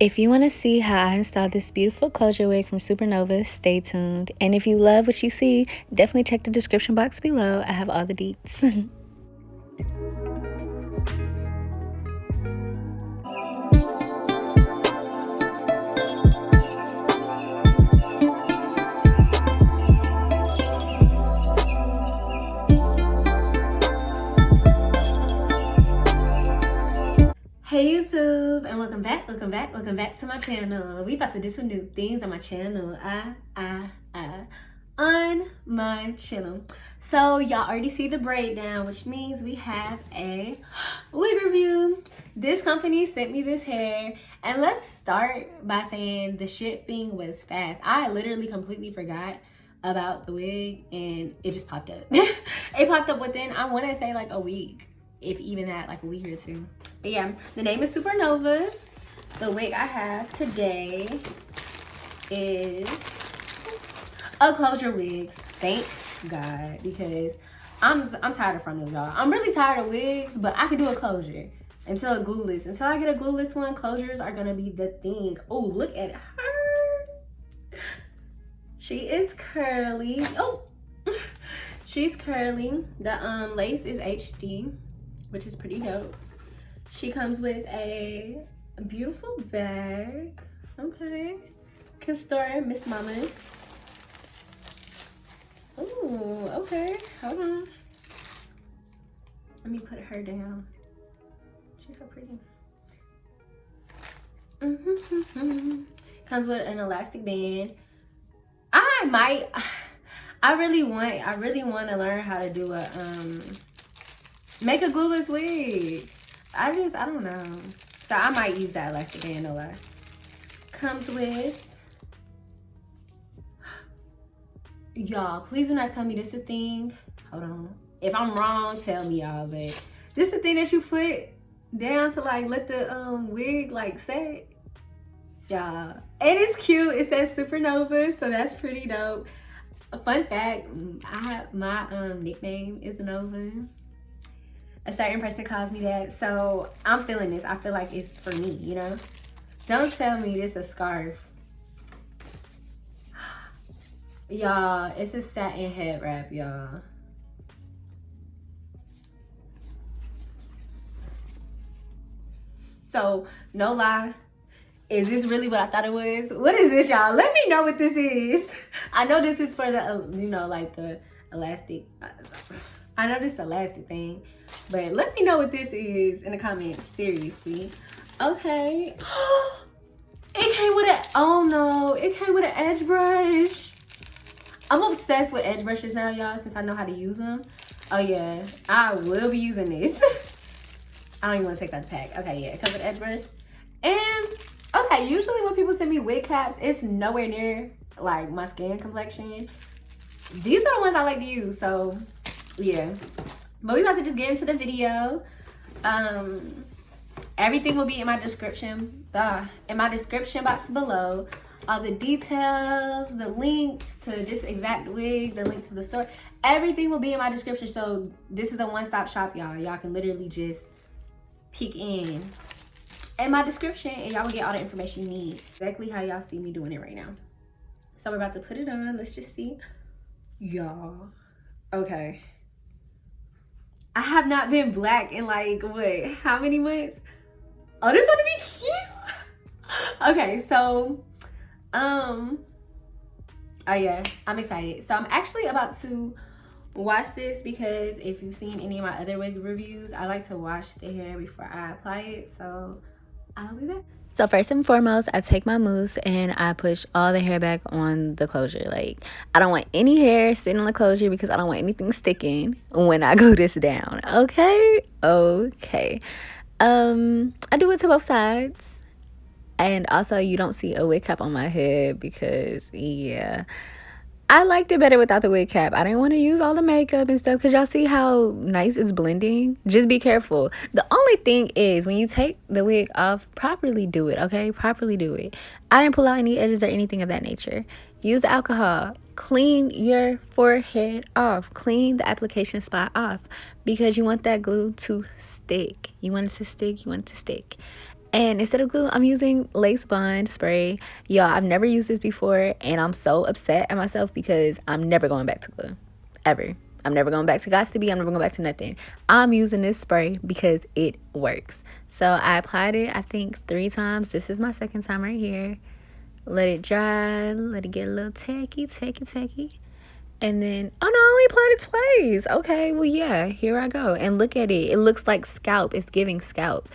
If you want to see how I installed this beautiful closure wig from Supernova, stay tuned. And if you love what you see, definitely check the description box below. I have all the deets. Hey YouTube, and welcome back to my channel. We about to do some new things on my channel. On my channel. So y'all already see the breakdown, which means we have a wig review. This company sent me this hair, and let's start by saying the shipping was fast. I literally completely forgot about the wig, and it just popped up. It popped up within, I want to say, like a week, if even that, like a week or two. But yeah, the name is Supernova. The wig I have today is a closure wigs. Thank God, because I'm tired of frontal, y'all. I'm really tired of wigs, but I can do a closure until a glueless. Until I get a glueless one, closures are gonna be the thing. Oh, look at her. She is curly. Oh, she's curly. The lace is HD, which is pretty dope. She comes with a beautiful bag. Okay. Castore Miss Mamas. Ooh, okay. Hold on. Let me put her down. She's so pretty. Comes with an elastic band. I really want to learn how to do a make a glueless wig. I don't know. So I might use that elastic band, no lie. Comes with, y'all, please do not tell me this is a thing. Hold on. If I'm wrong, tell me, y'all, but this is the thing that you put down to like let the wig like set. Y'all. And it's cute. It says Supernova, so that's pretty dope. A fun fact, I have my nickname is Nova. A certain person calls me that, so I'm feeling this. I feel like it's for me, you know? Don't tell me this is a scarf. Y'all, it's a satin head wrap, y'all. So, no lie, is this really what I thought it was? What is this, y'all? Let me know what this is. I know this is for the, you know, like the elastic. I know this elastic thing, but let me know what this is in the comments, seriously. Okay. It came with a, oh no, it came with an edge brush. I'm obsessed with edge brushes now, y'all, since I know how to use them. Oh yeah, I will be using this. I don't even want to take that pack. Okay, yeah, it comes with edge brush. And, okay, usually when people send me wig caps, it's nowhere near, like, my skin complexion. These are the ones I like to use, so yeah. But we about to just get into the video. Everything will be in my description box below. All the details, the links to this exact wig, the link to the store, everything will be in my description. So this is a one-stop shop, y'all. Y'all can literally just peek in my description and y'all will get all the information you need. Exactly how y'all see me doing it right now. So we're about to put it on. Let's just see. Y'all. Okay. I have not been black in like, what, how many months? Oh, this gonna be cute. Okay, so, oh yeah, I'm excited. So I'm actually about to wash this because if you've seen any of my other wig reviews, I like to wash the hair before I apply it. So I'll be back. So first and foremost, I take my mousse and I push all the hair back on the closure. Like, I don't want any hair sitting on the closure because I don't want anything sticking when I glue this down. Okay? Okay. I do it to both sides. And also, you don't see a wig cap on my head because, yeah, I liked it better without the wig cap. I didn't want to use all the makeup and stuff because y'all see how nice it's blending. Just be careful. The only thing is when you take the wig off, properly do it, okay? Properly do it. I didn't pull out any edges or anything of that nature. Use the alcohol. Clean your forehead off. Clean the application spot off because you want that glue to stick. You want it to stick. You want it to stick. And instead of glue, I'm using lace bond spray. Y'all, I've never used this before, and I'm so upset at myself because I'm never going back to glue. Ever. I'm never going back to Gots to Be. I'm never going back to nothing. I'm using this spray because it works. So I applied it, I think, 3 times. This is my second time right here. Let it dry. Let it get a little tacky. And then, oh no, I only applied it twice. Okay, well, yeah, here I go. And look at it. It looks like scalp. It's giving scalp.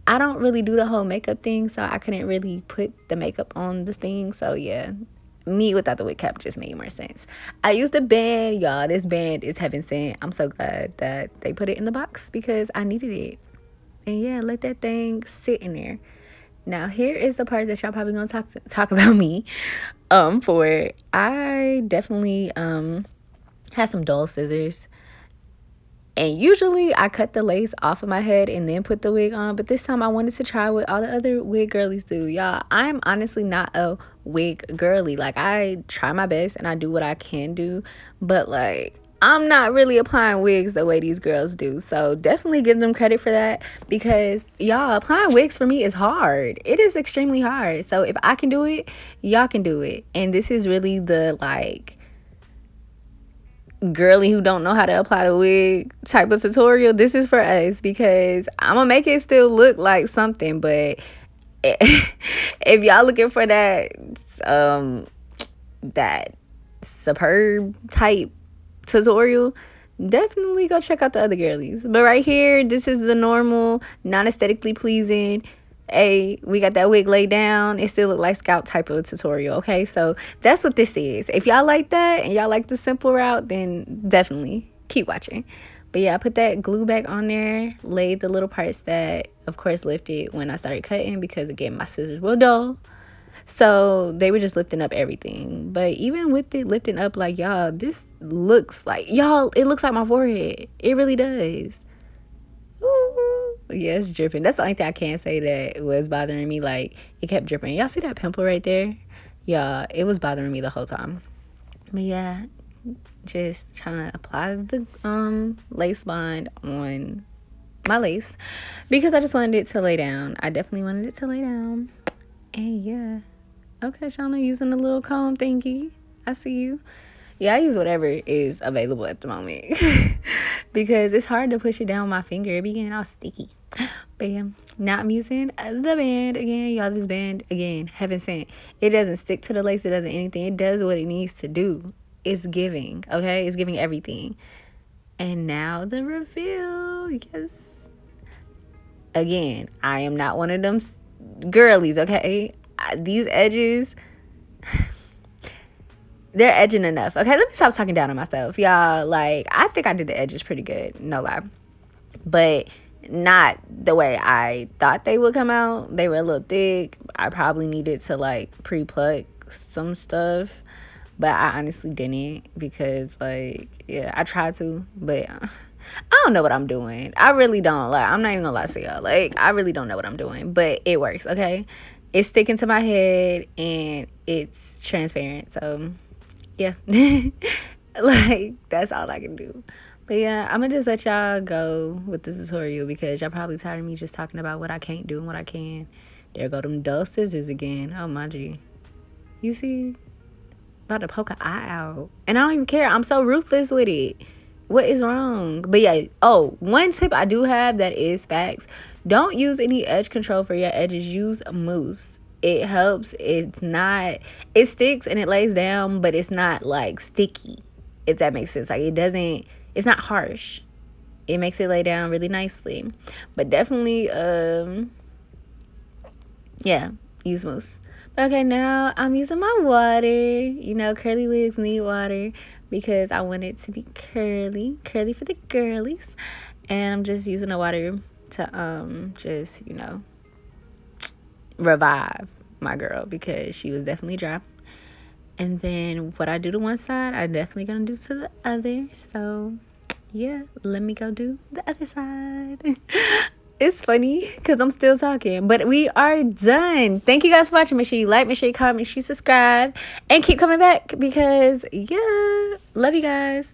I don't really do the whole makeup thing, so I couldn't really put the makeup on this thing. So, yeah, me without the wig cap just made more sense. I used a band, y'all. This band is heaven sent. I'm so glad that they put it in the box because I needed it. And, yeah, let that thing sit in there. Now, here is the part that y'all probably gonna talk about me for. I definitely had some dull scissors, and usually I cut the lace off of my head and then put the wig on, but this time I wanted to try what all the other wig girlies do. Y'all, I'm honestly not a wig girly. Like, I try my best and I do what I can do, but like, I'm not really applying wigs the way these girls do. So definitely give them credit for that, because y'all, applying wigs for me is hard. It is extremely hard. So if I can do it, y'all can do it. And this is really the like girly who don't know how to apply the wig type of tutorial. This is for us, because I'm gonna make it still look like something, but if y'all looking for that superb type tutorial, definitely go check out the other girlies. But right here, this is the normal, non-aesthetically pleasing, we got that wig laid down, it still look like scalp type of tutorial. Okay, so that's what this is. If y'all like that and y'all like the simple route, then definitely keep watching. But yeah, I put that glue back on there, laid the little parts that of course lifted when I started cutting, because again, my scissors were dull, so they were just lifting up everything. But even with it lifting up, like, y'all, this looks like, y'all, it looks like my forehead. It really does. Ooh. Yeah, it's dripping. That's the only thing I can say that was bothering me. Like, it kept dripping. Y'all see that pimple right there? Yeah, it was bothering me the whole time. But yeah, just trying to apply the lace bond on my lace, because I just wanted it to lay down. I definitely wanted it to lay down. And yeah. Okay, Shawn, using the little comb thingy. I see you. Yeah, I use whatever is available at the moment because it's hard to push it down my finger. It be getting all sticky. But yeah, now I'm using the band again. Y'all, this band, again, heaven sent. It doesn't stick to the lace. It doesn't anything. It does what it needs to do. It's giving, okay? It's giving everything. And now the reveal. Yes. Again, I am not one of them girlies, okay? These edges, they're edging enough. Okay, let me stop talking down on myself, y'all. Like, I think I did the edges pretty good, no lie, but not the way I thought they would come out. They were a little thick. I probably needed to like pre-pluck some stuff, but I honestly didn't, because like, yeah, I tried to, but I don't know what I'm doing. I really don't. Like, I'm not even gonna lie to y'all. Like, I really don't know what I'm doing, but it works, okay? It's sticking to my head and it's transparent. So, yeah. Like, that's all I can do. But yeah, I'm gonna just let y'all go with the tutorial, because y'all probably tired of me just talking about what I can't do and what I can. There go them dull scissors again. Oh my G. You see? About to poke an eye out. And I don't even care. I'm so ruthless with it. What is wrong? But yeah, oh, one tip I do have that is facts. Don't use any edge control for your edges. Use mousse. It helps. It's not, it sticks and it lays down, but it's not like sticky, if that makes sense. Like, it doesn't, it's not harsh. It makes it lay down really nicely. But definitely, yeah, use mousse. Okay, now I'm using my water. You know, curly wigs need water, because I want it to be curly for the girlies. And I'm just using the water to just, you know, revive my girl, because she was definitely dry. And then what I do to one side, I'm definitely gonna do to the other. So yeah, let me go do the other side. It's funny because I'm still talking, but we are done. Thank you guys for watching. Make sure you like, make sure you comment, make sure you subscribe, and keep coming back, because yeah, love you guys.